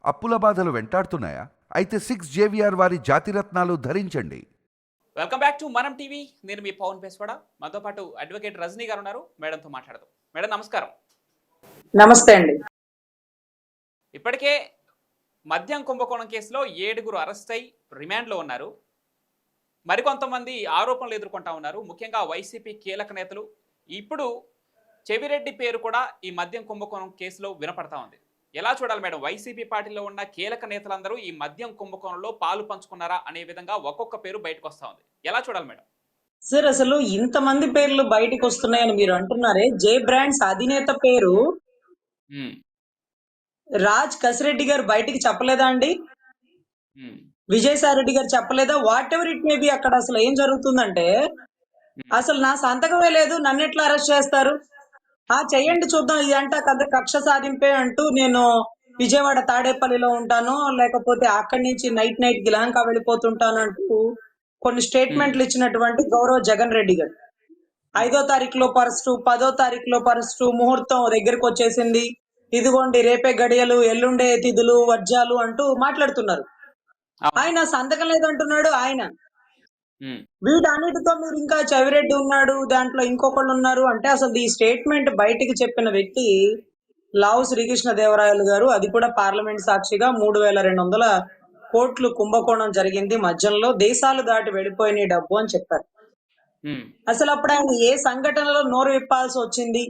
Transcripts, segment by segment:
అప్పుల బాధలు వెంటాడుతున్నాయా? అయితే 6 JVR వారి జాతిరత్నాలు ధరించండి. వెల్కమ్ బ్యాక్ టు మనం టీవీ. నేను మీ పవన్ పేస్వాడ. మనతో పాటు అడ్వకేట్ రజనీ గారు ఉన్నారు. మేడంతో మాట్లాడదాం. మేడం నమస్కారం. నమస్తే అండి. ఇప్పటికే మద్యం కుంభకోణం కేసులో 7గురు అరెస్ట్ అయి రిమాండ్లో ఉన్నారు. మరికొంతమంది ఆరోపణలు ఎదుర్కొంటా ఉన్నారు. ముఖ్యంగా వైసీపీ కీలక నేతలు. ఇప్పుడు చెవిరెడ్డి పేరు కూడా ఈ మద్యం కుంభకోణం కేసులో వినపడతా ఉంది. ఎలా చూడాలి మేడం? వైసీపీ పార్టీలో ఉన్న కీలక నేతలందరూ ఈ మద్యం కుంభకోణంలో పాలు పంచుకున్నారా అనే విధంగా ఒక్కొక్క పేరు బయటకు వస్తా ఉంది. ఎలా చూడాలి మేడం? సార్, అసలు ఇంతమంది పేర్లు బయటకు వస్తున్నాయని మీరు అంటున్నారే, జే బ్రాండ్స్ అధినేత పేరు రాజ్ కసిరెడ్డి గారు బయటికి చెప్పలేదా అండి? విజయసాయి రెడ్డి గారు చెప్పలేదా? What ever it may B, అక్కడ అసలు ఏం జరుగుతుందంటే, అసలు నా సంతకమే లేదు, నన్ను ఎట్లా అరెస్ట్ చేస్తారు? చెయ్యండి చూద్దాం, ఇదంట కక్ష సాధింపే అంటూ నేను విజయవాడ తాడేపల్లిలో ఉంటాను, లేకపోతే అక్కడి నుంచి నైట్ గిలాంకా వెళ్ళిపోతుంటాను అంటూ కొన్ని స్టేట్మెంట్లు ఇచ్చినటువంటి గౌరవ జగన్ రెడ్డి గారు 5వ తారీఖులో పరస్టు, 10వ తారీఖులో పరస్టు, ముహూర్తం దగ్గరకు వచ్చేసింది, ఇదిగోండి రేపే గడియలు, ఎల్లుండే తిథులు వర్జాలు అంటూ మాట్లాడుతున్నారు. ఆయన సంతకం లేదంటున్నాడు ఆయన. వీటన్నిటితో మీరు ఇంకా చెవిరెడ్డి ఉన్నాడు, దాంట్లో ఇంకొకళ్ళు ఉన్నారు అంటే, అసలు ఈ స్టేట్మెంట్ బయటికి చెప్పిన వ్యక్తి లావు శ్రీకృష్ణదేవరాయలు గారు. అది కూడా పార్లమెంట్ సాక్షిగా 3200 కోట్లు కుంభకోణం జరిగింది మధ్యంలో, దేశాలు దాటి వెళ్ళిపోయిన డబ్బు అని చెప్పారు. అసలు అప్పుడు ఆయన ఏ సంఘటనలో నోరు విప్పాల్సి వచ్చింది?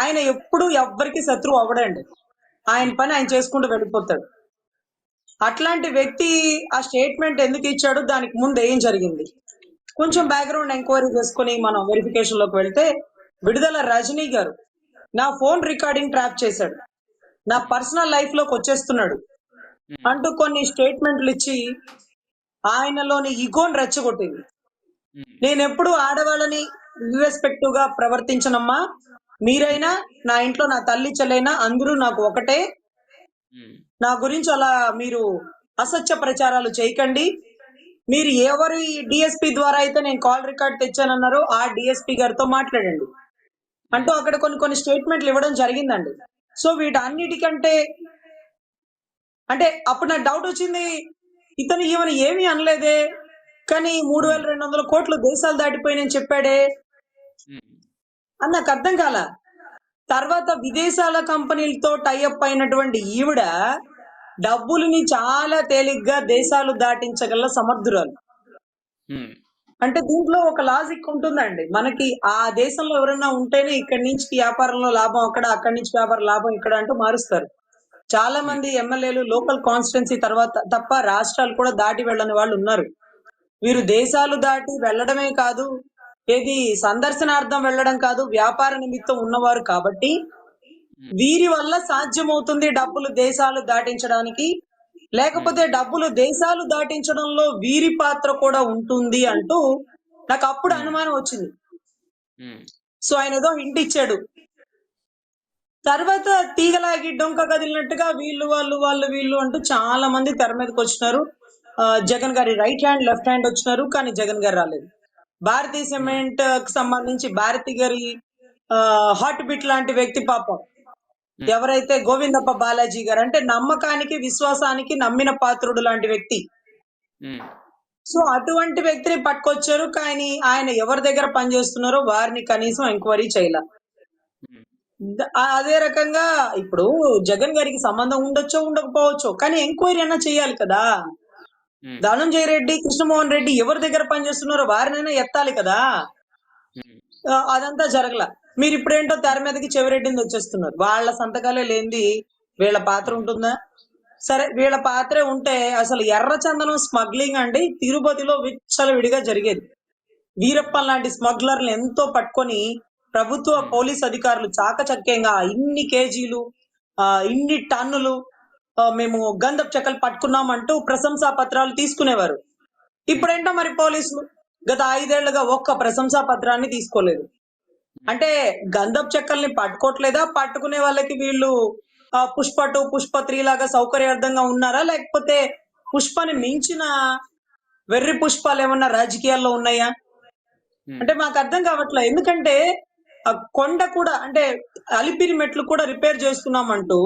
ఆయన ఎప్పుడు ఎవ్వరికి శత్రువు అవ్వడండి. ఆయన పని ఆయన చేసుకుంటూ వెళ్ళిపోతాడు. అట్లాంటి వ్యక్తి ఆ స్టేట్మెంట్ ఎందుకు ఇచ్చాడు, దానికి ముందు ఏం జరిగింది, కొంచెం బ్యాక్గ్రౌండ్ ఎంక్వైరీ చేసుకుని మనం వెరిఫికేషన్ లోకి వెళ్తే, విడుదల రజనీ గారు నా ఫోన్ రికార్డింగ్ ట్రాప్ చేశాడు, నా పర్సనల్ లైఫ్ లోకి వచ్చేస్తున్నాడు అంటూ కొన్ని స్టేట్మెంట్లు ఇచ్చి ఆయనలోని ఈగోని రెచ్చగొట్టింది. నేను ఎప్పుడు ఆడవాళ్ళని ఇర్రెస్పెక్టివ్ గా ప్రవర్తించనమ్మా, మీరైనా నా ఇంట్లో నా తల్లి చెల్లైనా అందరూ నాకు ఒకటే, నా గురించి అలా మీరు అసత్య ప్రచారాలు చేయకండి, మీరు ఎవరి డిఎస్పీ ద్వారా అయితే నేను కాల్ రికార్డ్ తెచ్చానన్నారో ఆ డిఎస్పీ గారితో మాట్లాడండి అంటూ అక్కడ కొన్ని స్టేట్మెంట్లు ఇవ్వడం జరిగిందండి. సో వీటన్నిటికంటే అంటే అప్పుడు నాకు డౌట్ వచ్చింది, ఈమెను ఏమీ అనలేదే, కానీ 3200 కోట్లు దేశాలు దాటిపోయినని చెప్పాడే అని నాకు అర్థం కాల. తర్వాత విదేశాల కంపెనీలతో టైఅప్ అయినటువంటి ఈవిడ డబ్బులని చాలా తేలిగ్గా దేశాలు దాటించగల సమర్థురాలు. అంటే దీంట్లో ఒక లాజిక్ ఉంటుందండి. మనకి ఆ దేశంలో ఎవరైనా ఉంటేనే ఇక్కడి నుంచి వ్యాపారంలో లాభం అక్కడ, అక్కడి నుంచి వ్యాపార లాభం ఇక్కడ అంటూ మారుస్తారు. చాలా మంది ఎమ్మెల్యేలు లోకల్ కాన్స్టిట్యున్సీ తర్వాత తప్ప రాష్ట్రాలు కూడా దాటి వెళ్ళని వాళ్ళు ఉన్నారు. వీరు దేశాలు దాటి వెళ్ళడమే కాదు, ఏది సందర్శనార్థం వెళ్ళడం కాదు, వ్యాపార నిమిత్తం ఉన్నవారు కాబట్టి వీరి వల్ల సాధ్యమవుతుంది డబ్బులు దేశాలు దాటించడానికి, లేకపోతే డబ్బులు దేశాలు దాటించడంలో వీరి పాత్ర కూడా ఉంటుంది అంటూ నాకు అప్పుడు అనుమానం వచ్చింది. సో ఆయన ఏదో హింట్ ఇచ్చాడు. తర్వాత తీగలాగి డొంక కదిలినట్టుగా వీళ్ళు అంటూ చాలా మంది తెర మీదకి వచ్చినారు. జగన్ గారి రైట్ హ్యాండ్ లెఫ్ట్ హ్యాండ్ వచ్చినారు, కానీ జగన్ గారు రాలేదు. భారతీయ సిమెంట్ కి సంబంధించి భారతి గారి హార్ట్ బీట్ లాంటి వ్యక్తి పాపం, ఎవరైతే గోవిందప్ప బాలాజీ గారు అంటే నమ్మకానికి విశ్వాసానికి నమ్మిన పాత్రుడు లాంటి వ్యక్తి. సో అటువంటి వ్యక్తిని పట్టుకొచ్చారు, కానీ ఆయన ఎవరి దగ్గర పనిచేస్తున్నారో వారిని కనీసం ఎంక్వైరీ చేయాల. అదే రకంగా ఇప్పుడు జగన్ గారికి సంబంధం ఉండొచ్చో ఉండకపోవచ్చో, కానీ ఎంక్వైరీ అన్నా చేయాలి కదా. ధనంజయ రెడ్డి, కృష్ణమోహన్ రెడ్డి ఎవరి దగ్గర పనిచేస్తున్నారో వారినైనా ఎత్తాలి కదా. అదంతా జరగల. మీరు ఇప్పుడేంటో తెర మీదకి చెవిరెడ్డిని వచ్చేస్తున్నారు. వాళ్ళ సంతకాలే లేనిది వీళ్ళ పాత్ర ఉంటుందా? సరే, వీళ్ళ పాత్రే ఉంటే అసలు ఎర్రచందనం స్మగ్లింగ్ అండి తిరుపతిలో విచ్చలవిడిగా జరిగేది. వీరప్పన్ లాంటి స్మగ్లర్లు ఎంతో పట్టుకొని ప్రభుత్వ పోలీస్ అధికారులు చాకచక్యంగా ఇన్ని కేజీలు, ఇన్ని టన్నులు మేము గంధపు చెక్కలు పట్టుకున్నామంటూ ప్రశంసా పత్రాలు తీసుకునేవారు. ఇప్పుడేంటో మరి పోలీసులు గత 5 ఏళ్లుగా ఒక్క ప్రశంసా పత్రాన్ని తీసుకోలేదు. అంటే గంధపు చెక్కల్ని పట్టుకోవట్లేదా, పట్టుకునే వాళ్ళకి వీళ్ళు పుష్ప 2, పుష్ప 3 లాగా సౌకర్యార్థంగా ఉన్నారా, లేకపోతే పుష్పని మించిన వెర్రి పుష్పాలు ఏమన్నా రాజకీయాల్లో ఉన్నాయా అంటే మాకు అర్థం కావట్లే. ఎందుకంటే కొండ కూడా అంటే అలిపిరి మెట్లు కూడా రిపేర్ చేస్తున్నామంటూ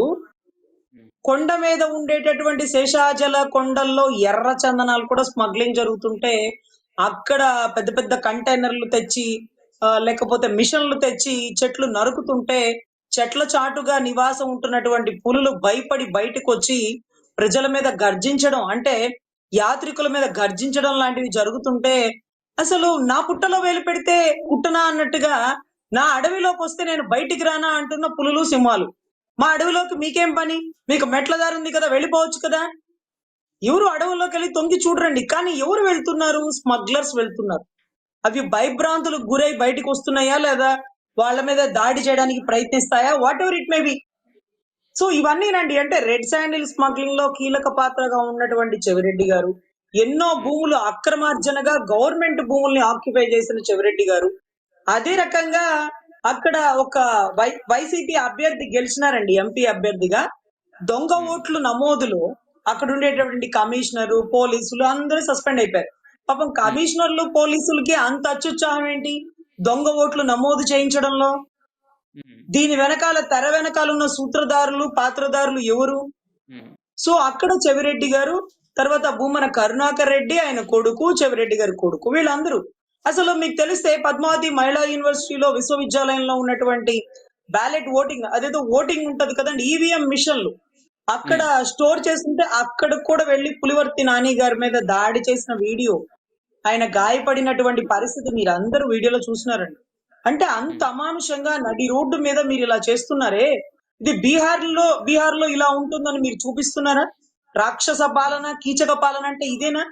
కొండ మీద ఉండేటటువంటి శేషాచల కొండల్లో ఎర్ర చందనాలు కూడా స్మగ్లింగ్ జరుగుతుంటే అక్కడ పెద్ద పెద్ద కంటైనర్లు తెచ్చి లేకపోతే మిషన్లు తెచ్చి చెట్లు నరుకుతుంటే చెట్ల చాటుగా నివాసం ఉంటున్నటువంటి పులులు భయపడి బయటకు వచ్చి ప్రజల మీద గర్జించడం అంటే యాత్రికుల మీద గర్జించడం లాంటివి జరుగుతుంటే అసలు నా పుట్టలో వేలు పెడితే కుట్టనా అన్నట్టుగా నా అడవిలోకి వస్తే నేను బయటికి రానా అంటున్న పులులు సింహాలు. మా అడవిలోకి మీకేం పని? మీకు మెట్ల దారి ఉంది కదా, వెళ్ళిపోవచ్చు కదా. ఎవరు అడవుల్లోకి వెళ్ళి తొంగి చూడరండి. కానీ ఎవరు వెళ్తున్నారు? స్మగ్లర్స్ వెళ్తున్నారు. అవి భయభ్రాంతులకు గురై బయటికి వస్తున్నాయా లేదా వాళ్ళ మీద దాడి చేయడానికి ప్రయత్నిస్తాయా? Whatever it may be. So ఇవన్నీనండి అంటే రెడ్ శాండిల్ స్మగ్లింగ్ లో కీలక పాత్రగా ఉన్నటువంటి చెవిరెడ్డి గారు, ఎన్నో భూములు అక్రమార్జనగా గవర్నమెంట్ భూముల్ని ఆక్యుపై చేసిన చెవిరెడ్డి గారు, అదే రకంగా అక్కడ ఒక వైసీపీ అభ్యర్థి గెలిచినారండి ఎంపీ అభ్యర్థిగా. దొంగ ఓట్లు నమోదులో అక్కడ ఉండేటటువంటి కమిషనరు, పోలీసులు అందరూ సస్పెండ్ అయిపోయారు. పాపం కమిషనర్లు, పోలీసులకి అంత అత్యుత్సాహం ఏంటి దొంగ ఓట్లు నమోదు చేయించడంలో? దీని వెనకాల తెర వెనకాల ఉన్న సూత్రధారులు, పాత్రధారులు ఎవరు? సో అక్కడ చెవిరెడ్డి గారు, తర్వాత భూమన కరుణాకర్ రెడ్డి ఆయన కొడుకు, చెవిరెడ్డి గారి కొడుకు, వీళ్ళందరూ. అసలు మీకు తెలిస్తే పద్మావతి మహిళా యూనివర్సిటీలో విశ్వవిద్యాలయంలో ఉన్నటువంటి బ్యాలెట్ ఓటింగ్, అదేదో ఓటింగ్ ఉంటది కదండి, ఈవీఎం మిషన్లు అక్కడ స్టోర్ చేస్తుంటే అక్కడ కూడా వెళ్లి పులివర్తి నాని గారి మీద దాడి చేసిన వీడియో, ఆయన గాయపడినటువంటి పరిస్థితి మీరు అందరూ వీడియోలో చూసినారండి. అంటే అంత అమానుషంగా నడి రోడ్డు మీద మీరు ఇలా చేస్తున్నారే, ఇది బీహార్ లో ఇలా ఉంటుందని మీరు చూపిస్తున్నారా? రాక్షస పాలన, కీచక పాలన అంటే ఇదేనా?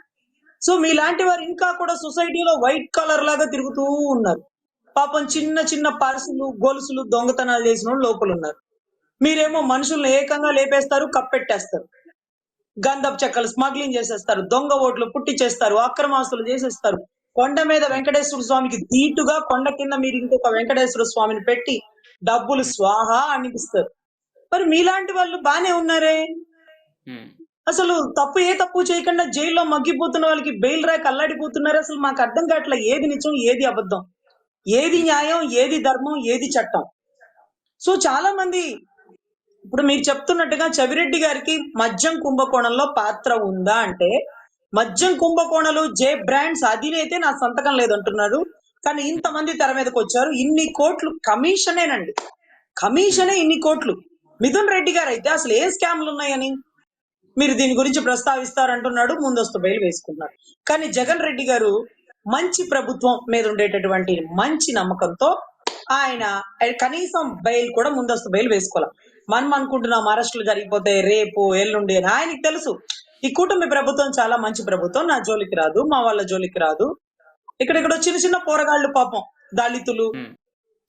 సో మీలాంటి వారు ఇంకా కూడా సొసైటీలో వైట్ కలర్ లాగా తిరుగుతూ ఉన్నారు. పాపం చిన్న చిన్న పర్సులు, గొలుసులు దొంగతనాలు చేసిన వాళ్ళు లోపల ఉన్నారు. మీరేమో మనుషుల్ని ఏకంగా లేపేస్తారు, కప్పెట్టేస్తారు, గంధపు చెక్కలు స్మగ్లింగ్ చేసేస్తారు, దొంగ ఓట్లు పుట్టి చేస్తారు, అక్రమాస్తులు చేసేస్తారు. కొండ మీద వెంకటేశ్వర స్వామికి దీటుగా కొండ కింద మీరు ఇంకొక వెంకటేశ్వర స్వామిని పెట్టి డబ్బులు స్వాహా అనిపిస్తారు. మరి మీలాంటి వాళ్ళు బానే ఉన్నారే. అసలు ఏ తప్పు చేయకుండా జైల్లో మగ్గిపోతున్న వాళ్ళకి బెయిల్ రాక అల్లాడిపోతున్నారు. అసలు మాకు అర్థం కావట్లే ఏది నిజం, ఏది అబద్ధం, ఏది న్యాయం, ఏది ధర్మం, ఏది చట్టం. సో చాలా మంది ఇప్పుడు మీరు చెప్తున్నట్టుగా చెవిరెడ్డి గారికి మద్యం కుంభకోణంలో పాత్ర ఉందా అంటే, మద్యం కుంభకోణాలు జే బ్రాండ్స్ అధినేతే నా సంతకం లేదంటున్నారు. కానీ ఇంతమంది తెర మీదకి వచ్చారు. ఇన్ని కోట్లు కమిషనేనండి, కమిషనే ఇన్ని కోట్లు. మిథున్ రెడ్డి గారు అయితే అసలు ఏ స్కామ్లు ఉన్నాయని మీరు దీని గురించి ప్రస్తావిస్తారంటున్నాడు, ముందస్తు బెయిల్ వేసుకున్నారు. కానీ జగన్ రెడ్డి గారు మంచి ప్రభుత్వం మీద ఉండేటటువంటి మంచి నమ్మకంతో ఆయన కనీసం బెయిల్ కూడా ముందస్తు బెయిల్ వేసుకోవాలి. మనం అనుకుంటున్నాం అరెస్టులు జరిగిపోతే రేపు ఎల్లుండి అని. ఆయనకి తెలుసు ఈ కూటమి ప్రభుత్వం చాలా మంచి ప్రభుత్వం, నా జోలికి రాదు, మా వాళ్ళ జోలికి రాదు. ఇక్కడ చిన్న చిన్న పోరగాళ్ళు పాపం దళితులు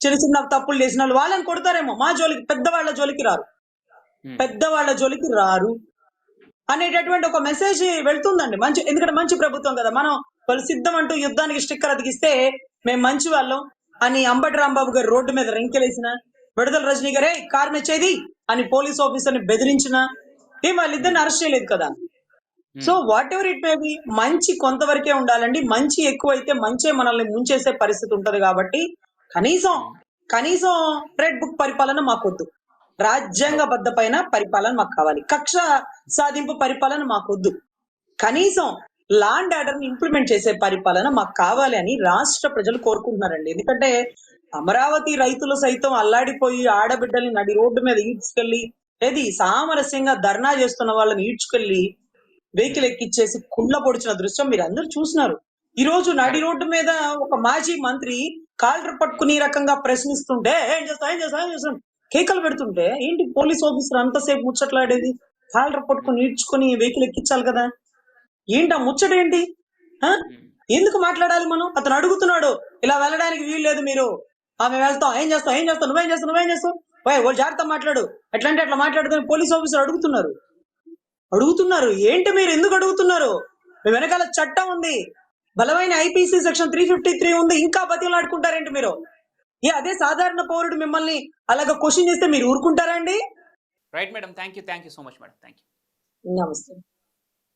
చిన్న చిన్న తప్పులు చేసిన వాళ్ళు వాళ్ళని కొడతారేమో, మా జోలికి పెద్దవాళ్ళ జోలికి రారు, పెద్దవాళ్ళ జోలికి రారు అనేటటువంటి ఒక మెసేజ్ వెళ్తుందండి. మంచి, ఎందుకంటే మంచి ప్రభుత్వం కదా. మనం వాళ్ళు సిద్ధం అంటూ యుద్ధానికి స్టిక్కర్ అతికిస్తే మేము మంచి వాళ్ళం అని అంబటి రాంబాబు గారు రోడ్డు మీద రెంకెలేసిన, విడుదల రజనీ గారే కారు మెచ్చేది అని పోలీస్ ఆఫీసర్ ని బెదిరించిన, వాళ్ళిద్దరిని అరెస్ట్ చేయలేదు కదా. So what ever it may B, మంచి కొంతవరకే ఉండాలండి. మంచి ఎక్కువైతే మంచే మనల్ని ముంచేసే పరిస్థితి ఉంటది. కాబట్టి కనీసం రెడ్ బుక్ పరిపాలన మాకొద్దు, రాజ్యాంగబద్ధమైన పరిపాలన మాకు కావాలి, కక్ష సాధింపు పరిపాలన మాకొద్దు, కనీసం లా అండ్ ఆర్డర్ ని ఇంప్లిమెంట్ చేసే పరిపాలన మాకు కావాలి అని రాష్ట్ర ప్రజలు కోరుకుంటున్నారండి. ఎందుకంటే అమరావతి రైతులు సైతం అల్లాడిపోయి ఆడబిడ్డల్ని నడి రోడ్డు మీద ఈడ్చుకెళ్లి, ఏది సామరస్యంగా ధర్నా చేస్తున్న వాళ్ళని ఈడ్చుకెళ్లి వెహికల్ ఎక్కిచ్చేసి కుండ్ల పొడిచిన దృశ్యం మీరు అందరూ చూసినారు. ఈ రోజు నడి రోడ్డు మీద ఒక మాజీ మంత్రి కాలర్ పట్టుకుని రకంగా ప్రశ్నిస్తుంటే ఏం చేస్తాం కేకలు పెడుతుంటే ఏంటి పోలీస్ ఆఫీసర్ అంతసేపు ముచ్చట్లాడేది? కాలర్ పట్టుకుని ఈడ్చుకొని వెహికల్ ఎక్కించాలి కదా. ఏంటి ఆ ముచ్చట ఏంటి? ఎందుకు మాట్లాడాలి మనం? అతను అడుగుతున్నాడు, ఇలా వెళ్ళడానికి వీలు లేదు, మీరు ఆమె వెళ్తాం, ఏం చేస్తావు, నువ్వేం చేస్తావు, వాళ్ళు జాగ్రత్త మాట్లాడు, ఎట్లా అంటే అట్లా మాట్లాడుతున్న పోలీస్ ఆఫీసర్ అడుగుతున్నారు. ఏంటి మీరు ఎందుకు అడుగుతున్నారు? మీ వెనకాల చట్టం ఉంది, బలమైన ఐపీసీ సెక్షన్ 353 ఉంది, ఇంకా బతిలాడుకుంటారేంటి మీరు? అదే సాధారణ పౌరుడు మిమ్మల్ని అలాగ క్వశ్చన్ చేస్తే మీరు ఊరుకుంటారా అండి? Right madam, thank you so much madam, thank you. నమస్తే.